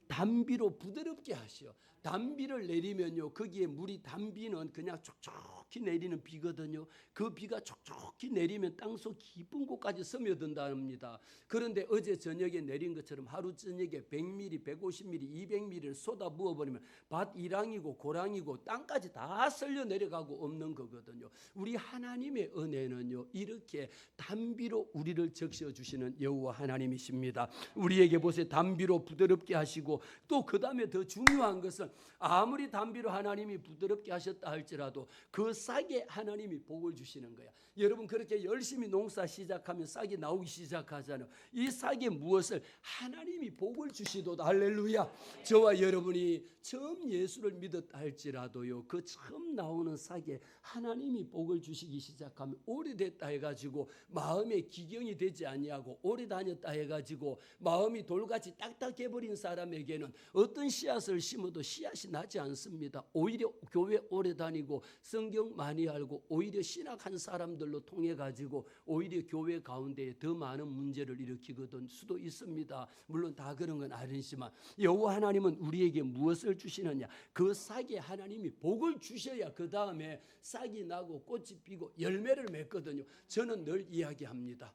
담비로 부드럽게 하시오. 담비를 내리면요, 거기에 물이, 담비는 그냥 촉촉히 내리는 비거든요. 그 비가 촉촉히 내리면 땅속 깊은 곳까지 스며든답니다. 그런데 어제 저녁에 내린 것처럼 하루 저녁에 100mm, 150mm, 200mm를 쏟아 부어버리면 밭 이랑이고 고랑이고 땅까지 다 쓸려 내려가고 없는 거거든요. 우리 하나님의 은혜는요, 이렇게 담비로 우리를 적셔주시는 여호와 하나님이십니다. 우리에게 보세요. 담비로 부드럽게 하시고 또 그 다음에 더 중요한 것은, 아무리 담비로 하나님이 부드럽게 하셨다 할지라도 그 싹에 하나님이 복을 주시는 거야. 여러분 그렇게 열심히 농사 시작하면 싹이 나오기 시작하잖아요. 이 싹에 무엇을? 하나님이 복을 주시도다. 할렐루야. 저와 여러분이 처음 예수를 믿었다 할지라도요, 그 처음 나오는 싹에 하나님이 복을 주시기 시작하면 오래됐다 해가지고 마음에 기경이 되지 아니하고 오래 다녔다 해가지고 마음이 돌같이 딱딱해버린 사람에게는 어떤 씨앗을 심어도 씨앗이 나지 않습니다. 오히려 교회 오래 다니고 성경 많이 알고 오히려 신학한 사람들로 통해 가지고 오히려 교회 가운데 더 많은 문제를 일으키거든 수도 있습니다. 물론 다 그런 건 아니지만 여호와 하나님은 우리에게 무엇을 주시느냐? 그 싹에 하나님이 복을 주셔야 그 다음에 싹이 나고 꽃이 피고 열매를 맺거든요. 저는 늘 이야기합니다.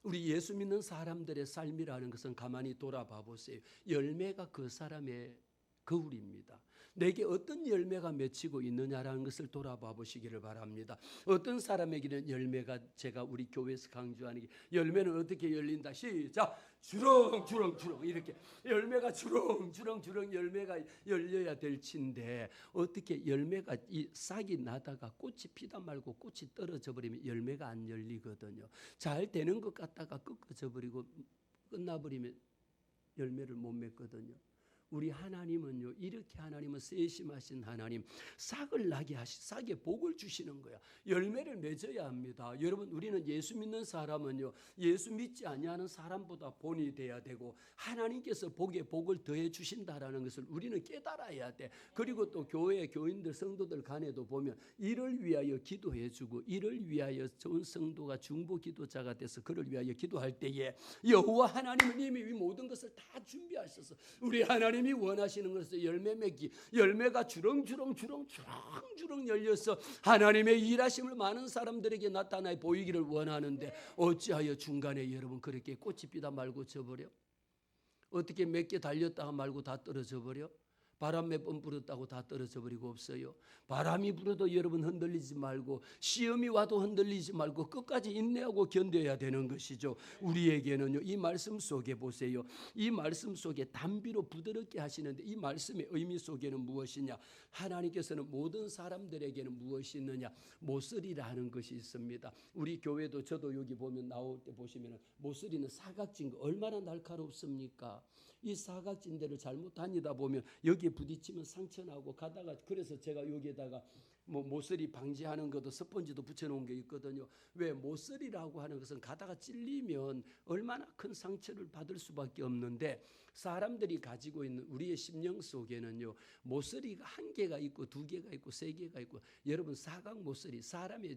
우리 예수 믿는 사람들의 삶이라는 것은 가만히 돌아봐 보세요. 열매가 그 사람의 거울입니다. 내게 어떤 열매가 맺히고 있느냐라는 것을 돌아봐 보시기를 바랍니다. 어떤 사람에게는 열매가, 제가 우리 교회에서 강조하는 게, 열매는 어떻게 열린다? 시작! 주렁주렁주렁 이렇게 열매가 주렁주렁 열매가 열려야 될 친데, 어떻게 열매가 이 싹이 나다가 꽃이 피다 말고 꽃이 떨어져 버리면 열매가 안 열리거든요. 잘 되는 것 같다가 꺾어져 버리고 끝나버리면 열매를 못 맺거든요. 우리 하나님은요, 이렇게 하나님은 세심하신 하나님, 싹을 나게 싹에 복을 주시는 거야. 열매를 맺어야 합니다. 여러분, 우리는 예수 믿는 사람은요, 예수 믿지 아니하는 사람보다 본이 돼야 되고 하나님께서 복에 복을 더해 주신다라는 것을 우리는 깨달아야 돼. 그리고 또 교회 교인들 성도들 간에도 보면 이를 위하여 기도해 주고 이를 위하여 좋은 성도가 중보 기도자가 돼서 그를 위하여 기도할 때에 여호와 하나님은 이미 모든 것을 다 준비하셔서 우리 하나님이 원하시는 것은 열매 맺기, 열매가 주렁주렁 열려서 하나님의 일하심을 많은 사람들에게 나타나 보이기를 원하는데 어찌하여 중간에 여러분 그렇게 꽃이 피다 말고 져버려? 어떻게 몇 개 달렸다가 말고 다 떨어져 버려? 바람 몇 번 불었다고 다 떨어져 버리고 없어요. 바람이 불어도 여러분 흔들리지 말고, 시험이 와도 흔들리지 말고 끝까지 인내하고 견뎌야 되는 것이죠. 우리에게는요, 이 말씀 속에 보세요. 이 말씀 속에 담비로 부드럽게 하시는데 이 말씀의 의미 속에는 무엇이냐? 하나님께서는 모든 사람들에게는 무엇이 있느냐? 모서리라는 것이 있습니다. 우리 교회도 저도 여기 보면 나올 때 보시면 모서리는 사각진 거 얼마나 날카롭습니까? 이 사각진 데를 잘못 다니다 보면 여기에 부딪히면 상처나고 가다가, 그래서 제가 여기에다가 뭐 모서리 방지하는 것도 스펀지도 붙여놓은 게 있거든요. 왜 모서리라고 하는 것은 가다가 찔리면 얼마나 큰 상처를 받을 수밖에 없는데 사람들이 가지고 있는 우리의 심령 속에는요 모서리가 한 개가 있고 두 개가 있고 세 개가 있고 여러분 사각 모서리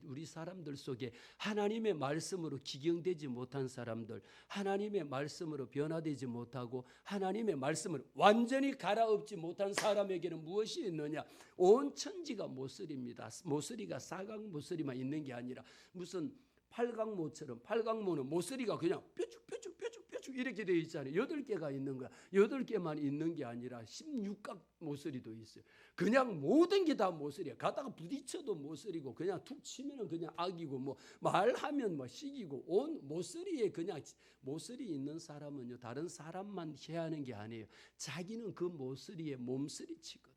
우리 사람들 속에 하나님의 말씀으로 기경되지 못한 사람들 하나님의 말씀으로 변화되지 못하고 하나님의 말씀을 완전히 갈아엎지 못한 사람에게는 무엇이 있느냐 온 천지가 모서리입니다. 모서리가 사각 모서리만 있는 게 아니라 무슨 팔각모처럼 팔각모는 모서리가 그냥 뾰쭉 이렇게 되어 있잖아요. 8개가 있는 거야. 8개만 있는 게 아니라 16각 모서리도 있어요. 그냥 모든 게 다 모서리야. 가다가 부딪혀도 모서리고 그냥 툭 치면은 그냥 악이고 뭐 말하면 뭐 식이고 온 모서리에 그냥 모서리 있는 사람은요 다른 사람만 해하는 게 아니에요. 자기는 그 모서리에 몸서리 치거든.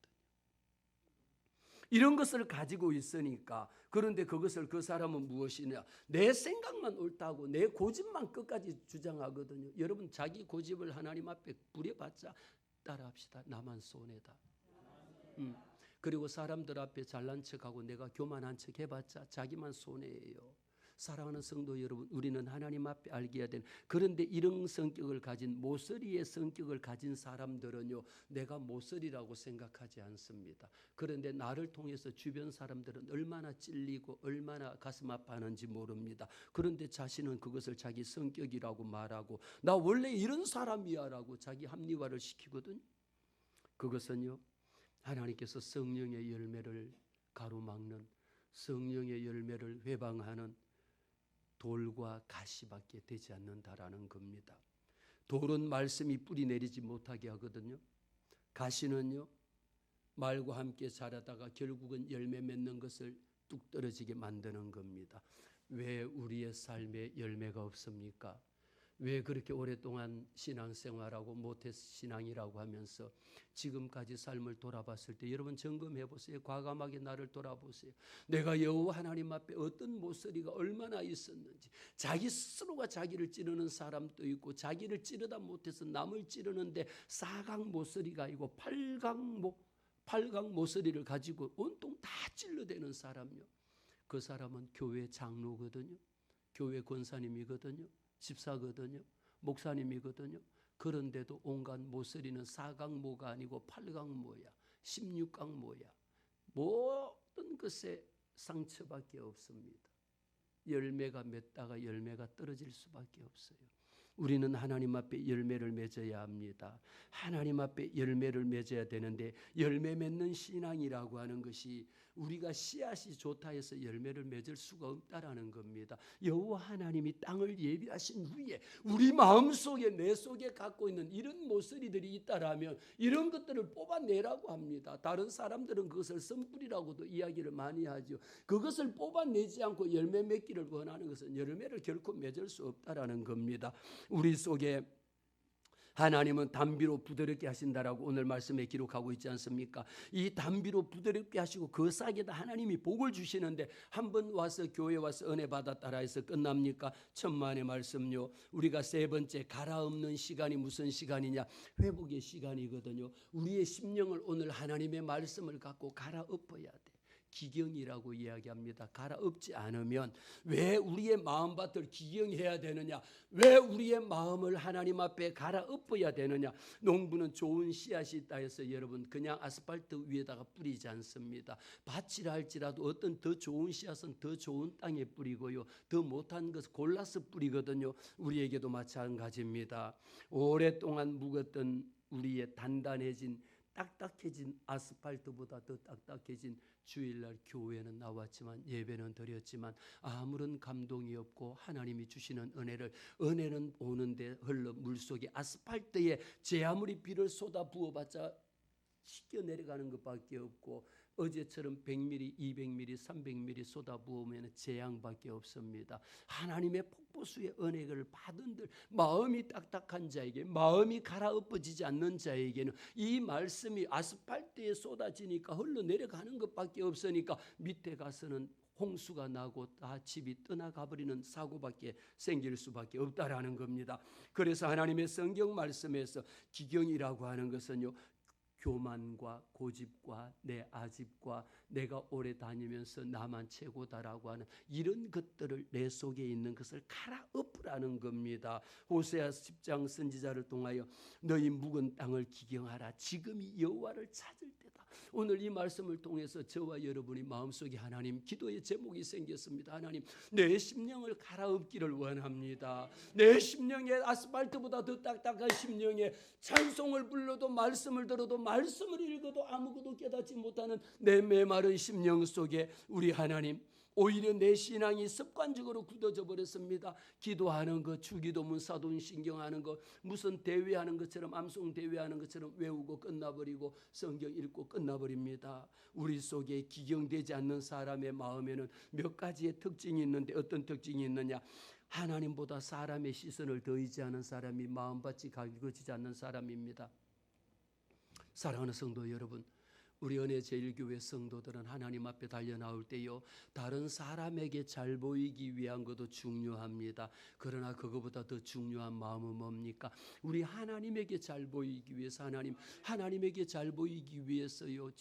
이런 것을 가지고 있으니까 그런데 그것을 그 사람은 무엇이냐 내 생각만 옳다고 내 고집만 끝까지 주장하거든요. 여러분 자기 고집을 하나님 앞에 부려봤자 따라합시다. 나만 손해다. 그리고 사람들 앞에 잘난 척하고 내가 교만한 척 해봤자 자기만 손해예요. 사랑하는 성도 여러분 우리는 하나님 앞에 알게 해야 되는 그런데 이런 성격을 가진 모서리의 성격을 가진 사람들은요 내가 모서리라고 생각하지 않습니다. 그런데 나를 통해서 주변 사람들은 얼마나 찔리고 얼마나 가슴 아파하는지 모릅니다. 그런데 자신은 그것을 자기 성격이라고 말하고 나 원래 이런 사람이야 라고 자기 합리화를 시키거든요. 그것은요 하나님께서 성령의 열매를 가로막는 성령의 열매를 회방하는 돌과 가시밖에 되지 않는다라는 겁니다. 돌은 말씀이 뿌리 내리지 못하게 하거든요. 가시는요 말과 함께 자라다가 결국은 열매 맺는 것을 뚝 떨어지게 만드는 겁니다. 왜 우리의 삶에 열매가 없습니까? 왜 그렇게 오랫동안 신앙생활하고 모태신앙이라고 하면서 지금까지 삶을 돌아봤을 때 여러분 점검해 보세요. 과감하게 나를 돌아보세요. 내가 여호와 하나님 앞에 어떤 모서리가 얼마나 있었는지. 자기 스스로가 자기를 찌르는 사람도 있고 자기를 찌르다 못해서 남을 찌르는데 사각 모서리가 있고 팔각 모서리를 가지고 온통 다 찔러대는 사람요. 그 사람은 교회 장로거든요. 교회 권사님이거든요. 집사거든요. 목사님이거든요. 그런데도 온갖 모서리는 사각모가 아니고 팔각모야. 16각모야. 모든 것에 상처밖에 없습니다. 열매가 맺다가 열매가 떨어질 수밖에 없어요. 우리는 하나님 앞에 열매를 맺어야 합니다. 하나님 앞에 열매를 맺어야 되는데 열매 맺는 신앙이라고 하는 것이 우리가 씨앗이 좋다 해서 열매를 맺을 수가 없다라는 겁니다. 여호와 하나님이 땅을 예비하신 후에 우리 마음속에 내 속에 갖고 있는 이런 모서리들이 있다라면 이런 것들을 뽑아내라고 합니다. 다른 사람들은 그것을 선불이라고도 이야기를 많이 하죠. 그것을 뽑아내지 않고 열매 맺기를 원하는 것은 열매를 결코 맺을 수 없다라는 겁니다. 우리 속에 하나님은 담비로 부드럽게 하신다라고 오늘 말씀에 기록하고 있지 않습니까? 이 담비로 부드럽게 하시고 그 싹에다 하나님이 복을 주시는데 한 번 와서 교회 와서 은혜 받았다라 해서 끝납니까? 천만의 말씀요. 우리가 세 번째 갈아엎는 시간이 무슨 시간이냐? 회복의 시간이거든요. 우리의 심령을 오늘 하나님의 말씀을 갖고 갈아엎어야 돼. 기경이라고 이야기합니다. 갈아엎지 않으면 왜 우리의 마음밭을 기경해야 되느냐? 왜 우리의 마음을 하나님 앞에 갈아엎어야 되느냐? 농부는 좋은 씨앗이 있다 해서 여러분 그냥 아스팔트 위에다가 뿌리지 않습니다. 밭이라 할지라도 어떤 더 좋은 씨앗은 더 좋은 땅에 뿌리고요. 더 못한 것을 골라서 뿌리거든요. 우리에게도 마찬가지입니다. 오랫동안 묵었던 우리의 단단해진 딱딱해진 아스팔트보다 더 딱딱해진 주일날 교회는 나왔지만 예배는 드렸지만 아무런 감동이 없고 하나님이 주시는 은혜는 오는데 흘러 물속에 아스팔트에 제 아무리 비를 쏟아 부어봤자 씻겨 내려가는 것밖에 없고 어제처럼 100mm, 200mm, 300mm 쏟아 부으면 재앙밖에 없습니다. 하나님의 폭포수의 은혜를 받은들 마음이 딱딱한 자에게 마음이 갈아엎어지지 않는 자에게는 이 말씀이 아스팔트에 쏟아지니까 흘러내려가는 것밖에 없으니까 밑에 가서는 홍수가 나고 다 집이 떠나가버리는 사고밖에 생길 수밖에 없다라는 겁니다. 그래서 하나님의 성경 말씀에서 기경이라고 하는 것은요 교만과 고집과 내 아집과 내가 오래 다니면서 나만 최고다라고 하는 이런 것들을 내 속에 있는 것을 갈아엎으라는 겁니다. 호세아 10장 선지자를 통하여 너희 묵은 땅을 기경하라. 지금이 여호와를 찾을 때다. 오늘 이 말씀을 통해서 저와 여러분이 마음속에 하나님 기도의 제목이 생겼습니다. 하나님 내 심령을 갈아엎기를 원합니다. 내 심령에 아스팔트보다 더 딱딱한 심령에 찬송을 불러도 말씀을 들어도 말씀을 읽어도 아무것도 깨닫지 못하는 내 메마른 심령 속에 우리 하나님 오히려 내 신앙이 습관적으로 굳어져 버렸습니다. 기도하는 것, 주기도문 사도신경하는 것, 무슨 대회하는 것처럼 암송 대회하는 것처럼 외우고 끝나버리고 성경 읽고 끝나버립니다. 우리 속에 기경되지 않는 사람의 마음에는 몇 가지의 특징이 있는데 어떤 특징이 있느냐? 하나님보다 사람의 시선을 더 의지하는 사람이 마음밭이 갈궈지지 않는 사람입니다. 사랑하는 성도 여러분, 우리 은혜제일교회 성도들은 하나님 앞에 달려나올 때요 다른 사람에게 잘 보이기 위한 것도 중요합니다. 그러나 그거보다 더 중요한 마음은 뭡니까? 우리 하나님에게 잘 보이기 위해서 하나님에게 잘 보이기 위해서요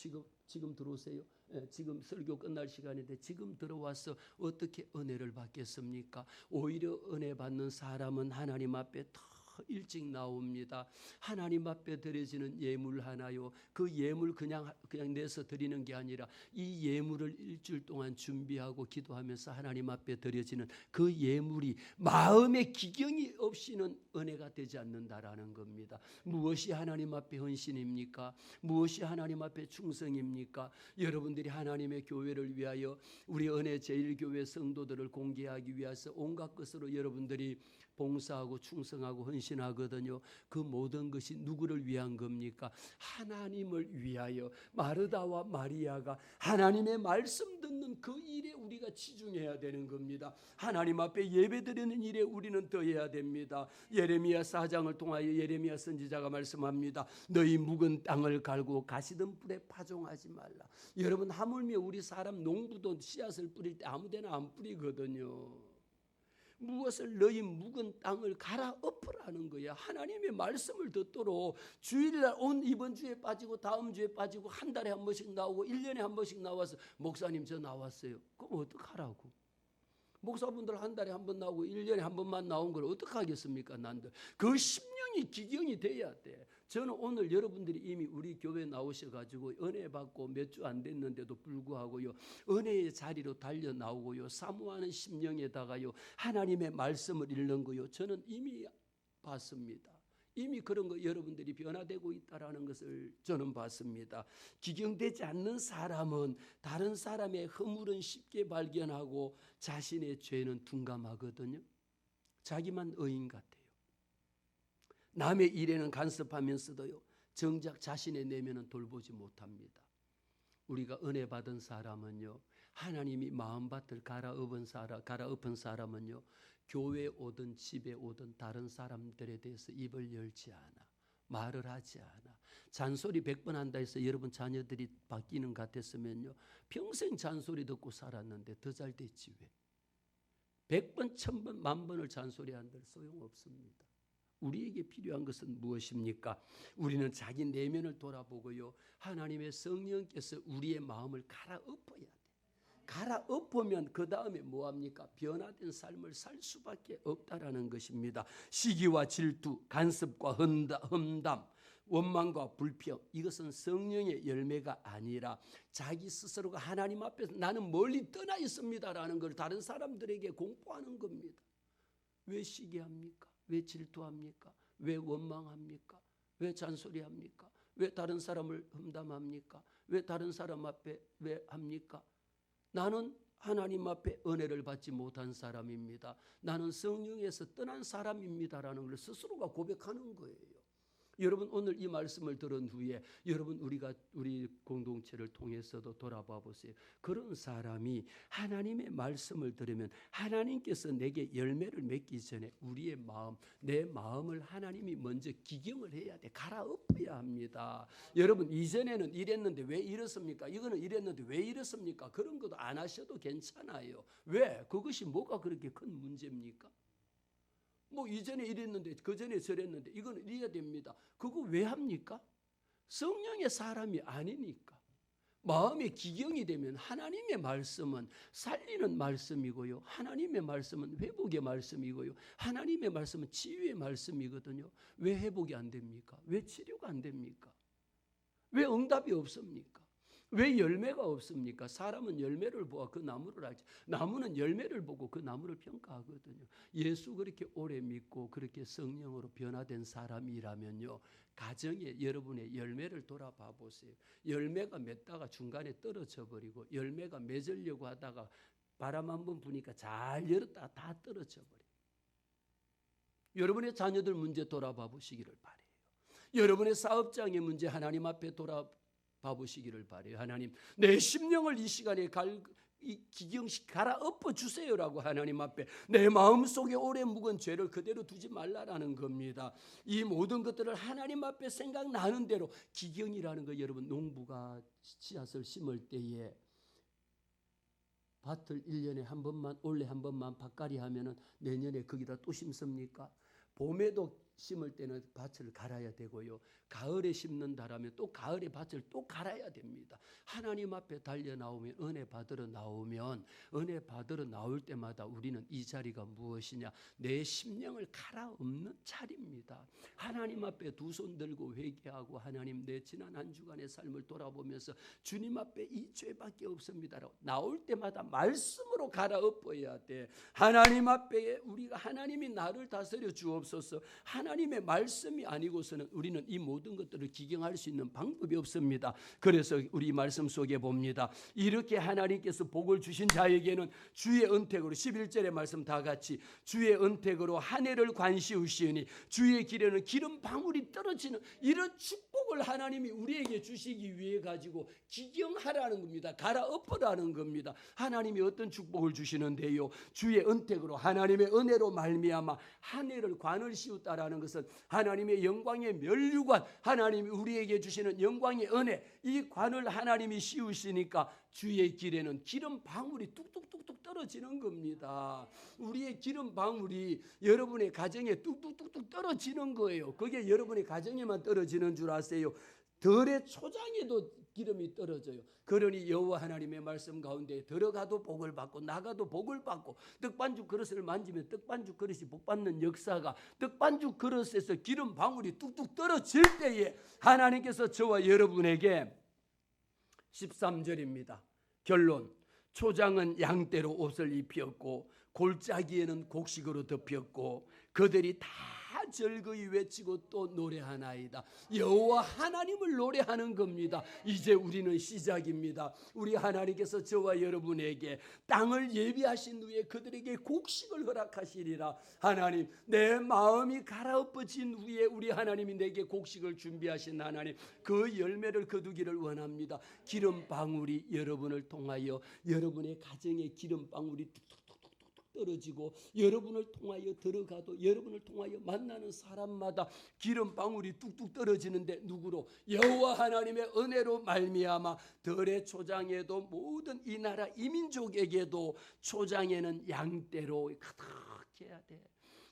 지금 들어오세요. 지금 설교 끝날 시간인데 지금 들어와서 어떻게 은혜를 받겠습니까? 오히려 은혜 받는 사람은 하나님 앞에 더 일찍 나옵니다. 하나님 앞에 드려지는 예물 하나요. 그 예물 그냥 내서 드리는 게 아니라 이 예물을 일주일 동안 준비하고 기도하면서 하나님 앞에 드려지는 그 예물이 마음의 기경이 없이는 은혜가 되지 않는다라는 겁니다. 무엇이 하나님 앞에 헌신입니까? 무엇이 하나님 앞에 충성입니까? 여러분들이 하나님의 교회를 위하여 우리 은혜제일교회 성도들을 공개하기 위해서 온갖 것으로 여러분들이 봉사하고 충성하고 헌신하거든요. 그 모든 것이 누구를 위한 겁니까? 하나님을 위하여. 마르다와 마리아가 하나님의 말씀 듣는 그 일에 우리가 치중해야 되는 겁니다. 하나님 앞에 예배드리는 일에 우리는 더해야 됩니다. 예레미야 4장을 통하여 예레미야 선지자가 말씀합니다. 너희 묵은 땅을 갈고 가시던 뿔에 파종하지 말라. 여러분 하물며 우리 사람 농부도 씨앗을 뿌릴 때 아무데나 안 뿌리거든요. 무엇을 너희 묵은 땅을 갈아엎으라는 거야. 하나님의 말씀을 듣도록 주일날 이번 주에 빠지고 다음 주에 빠지고 한 달에 한 번씩 나오고 1년에 한 번씩 나와서 목사님 저 나왔어요. 그럼 어떡하라고? 목사분들 한 달에 한 번 나오고 1년에 한 번만 나온 걸 어떡하겠습니까? 난들 그 심령이 기경이 돼야 돼. 저는 오늘 여러분들이 이미 우리 교회 나오셔가지고 은혜 받고 몇 주 안 됐는데도 불구하고요 은혜의 자리로 달려 나오고요 사모하는 심령에다가요 하나님의 말씀을 읽는 거요 저는 이미 봤습니다. 이미 그런 거 여러분들이 변화되고 있다라는 것을 저는 봤습니다. 기경되지 않는 사람은 다른 사람의 허물은 쉽게 발견하고 자신의 죄는 둔감하거든요. 자기만 의인 같아요. 남의 일에는 간섭하면서도요 정작 자신의 내면은 돌보지 못합니다. 우리가 은혜 받은 사람은요 하나님이 마음밭을 갈아엎은 사람은요 교회 오든 집에 오든 다른 사람들에 대해서 입을 열지 않아. 말을 하지 않아. 잔소리 100번 한다 해서 여러분 자녀들이 바뀌는 것 같았으면요 평생 잔소리 듣고 살았는데 더 잘 됐지 왜? 100번, 1000번, 10,000번을 잔소리한들 소용없습니다. 우리에게 필요한 것은 무엇입니까? 우리는 자기 내면을 돌아보고요 하나님의 성령께서 우리의 마음을 갈아엎어야 돼. 갈아엎으면 그 다음에 뭐합니까? 변화된 삶을 살 수밖에 없다라는 것입니다. 시기와 질투, 간섭과 험담, 원망과 불평, 이것은 성령의 열매가 아니라 자기 스스로가 하나님 앞에서 나는 멀리 떠나 있습니다라는 걸 다른 사람들에게 공포하는 겁니다. 왜 시기합니까? 왜 질투합니까? 왜 원망합니까? 왜 잔소리합니까? 왜 다른 사람을 험담합니까? 왜 다른 사람 앞에 왜 합니까? 나는 하나님 앞에 은혜를 받지 못한 사람입니다. 나는 성령에서 떠난 사람입니다라는 걸 스스로가 고백하는 거예요. 여러분 오늘 이 말씀을 들은 후에 여러분 우리 공동체를 통해서도 돌아봐 보세요. 그런 사람이 하나님의 말씀을 들으면 하나님께서 내게 열매를 맺기 전에 우리의 마음, 내 마음을 하나님이 먼저 기경을 해야 돼. 갈아엎어야 합니다. 여러분 이전에는 이랬는데 왜 이렇습니까? 이거는 이랬는데 왜 이렇습니까? 그런 것도 안 하셔도 괜찮아요. 왜? 그것이 뭐가 그렇게 큰 문제입니까? 뭐 이전에 이랬는데 그전에 저랬는데 이건 이래야 됩니다. 그거 왜 합니까? 성령의 사람이 아니니까. 마음의 기경이 되면 하나님의 말씀은 살리는 말씀이고요, 하나님의 말씀은 회복의 말씀이고요, 하나님의 말씀은 치유의 말씀이거든요. 왜 회복이 안 됩니까? 왜 치료가 안 됩니까? 왜 응답이 없습니까? 왜 열매가 없습니까? 사람은 열매를 보아 그 나무를 알지, 나무는 열매를 보고 그 나무를 평가하거든요. 예수 그렇게 오래 믿고 그렇게 성령으로 변화된 사람이라면요, 가정에 여러분의 열매를 돌아봐 보세요. 열매가 맺다가 중간에 떨어져 버리고, 열매가 맺으려고 하다가 바람 한번 부니까 잘 열었다가 다 떨어져 버려요. 여러분의 자녀들 문제 돌아봐 보시기를 바래요. 여러분의 사업장의 문제 하나님 앞에 돌아봐 보시기를 바래요. 하나님, 내 심령을 이 시간에 이 기경식 갈아엎어 주세요라고 하나님 앞에 내 마음속에 오래 묵은 죄를 그대로 두지 말라라는 겁니다. 이 모든 것들을 하나님 앞에 생각나는 대로, 기경이라는 거 여러분, 농부가 씨앗을 심을 때에 밭을 1년에 한 번만, 올해 한 번만 밭갈이 하면은 내년에 거기다 또 심습니까? 봄에도 심을 때는 밭을 갈아야 되고요, 가을에 심는다라면 또 가을에 밭을 또 갈아야 됩니다. 하나님 앞에 달려 나오면, 은혜 받으러 나오면, 은혜 받으러 나올 때마다 우리는 이 자리가 무엇이냐, 내 심령을 갈아엎는 자리입니다. 하나님 앞에 두 손 들고 회개하고, 하나님, 내 지난 한 주간의 삶을 돌아보면서 주님 앞에 이 죄밖에 없습니다라고 나올 때마다 말씀으로 갈아엎어야 돼. 하나님 앞에 우리가, 하나님이 나를 다스려 주옵소서, 하나님의 말씀이 아니고서는 우리는 이 모든 것들을 기경할 수 있는 방법이 없습니다. 그래서 우리 말씀 속에 봅니다. 이렇게 하나님께서 복을 주신 자에게는 주의 은택으로, 11절의 말씀 다 같이, 주의 은택으로 한 해를 관시우시으니 주의 길에는 기름 방울이 떨어지는, 이런 축복을 하나님이 우리에게 주시기 위해 가지고 기경하라는 겁니다. 갈아엎으라는 겁니다. 하나님이 어떤 축복을 주시는데요, 주의 은택으로, 하나님의 은혜로 말미암아 한 해를 관을 씌웠다라는 것은 하나님의 영광의 면류관, 하나님이 우리에게 주시는 영광의 은혜, 이 관을 하나님이 씌우시니까 주의 길에는 기름 방울이 뚝뚝뚝뚝 떨어지는 겁니다. 우리의 기름 방울이 여러분의 가정에 뚝뚝뚝뚝 떨어지는 거예요. 그게 여러분의 가정에만 떨어지는 줄 아세요? 들의 초장에도 기름이 떨어져요. 그러니 여호와 하나님의 말씀 가운데 들어가도 복을 받고 나가도 복을 받고, 떡반죽 그릇을 만지면 떡반죽 그릇이 복받는 역사가, 떡반죽 그릇에서 기름 방울이 뚝뚝 떨어질 때에 하나님께서 저와 여러분에게, 13절입니다. 결론, 초장은 양떼로 옷을 입혔고 골짜기에는 곡식으로 덮였고 그들이 다 즐거이 외치고 또 노래하나이다. 여호와 하나님을 노래하는 겁니다. 이제 우리는 시작입니다. 우리 하나님께서 저와 여러분에게 땅을 예비하신 후에 그들에게 곡식을 허락하시리라. 하나님, 내 마음이 갈아엎어진 후에 우리 하나님이 내게 곡식을 준비하신 하나님, 그 열매를 거두기를 원합니다. 기름 방울이 여러분을 통하여, 여러분의 가정에 기름 방울이 떨어지고, 여러분을 통하여 들어가도, 여러분을 통하여 만나는 사람마다 기름 방울이 뚝뚝 떨어지는데, 누구로? 여호와 하나님의 은혜로 말미암아 들의 초장에도, 모든 이 나라 이민족에게도 초장에는 양떼로 가득해야 돼.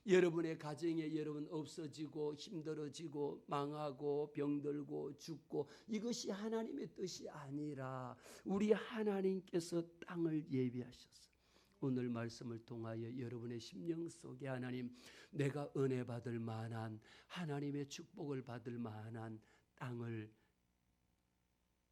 여러분의 가정에 여러분 없어지고 힘들어지고 망하고 병들고 죽고, 이것이 하나님의 뜻이 아니라 우리 하나님께서 땅을 예비하셨어요. 오늘 말씀을 통하여 여러분의 심령 속에, 하나님, 내가 은혜 받을 만한, 하나님의 축복을 받을 만한 땅을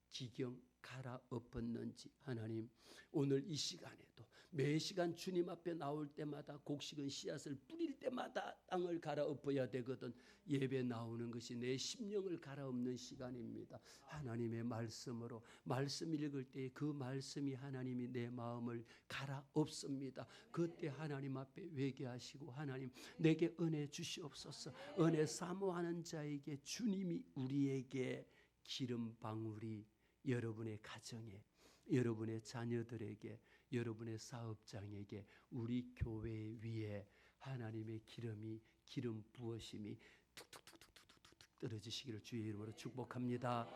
기경 갈아엎었는지, 하나님, 오늘 이 시간에도 매 시간 주님 앞에 나올 때마다, 곡식은 씨앗을 뿌릴 때마다 땅을 갈아엎어야 되거든. 예배 나오는 것이 내 심령을 갈아엎는 시간입니다. 하나님의 말씀으로, 말씀 읽을 때 그 말씀이 하나님이 내 마음을 갈아엎습니다. 그때 하나님 앞에 회개하시고, 하나님, 내게 은혜 주시옵소서. 은혜 사모하는 자에게 주님이 우리에게 기름 방울이, 여러분의 가정에, 여러분의 자녀들에게, 여러분의 사업장에게, 우리 교회 위에 하나님의 기름 부으심이 툭툭툭툭툭툭 떨어지시기를 주의 이름으로 축복합니다.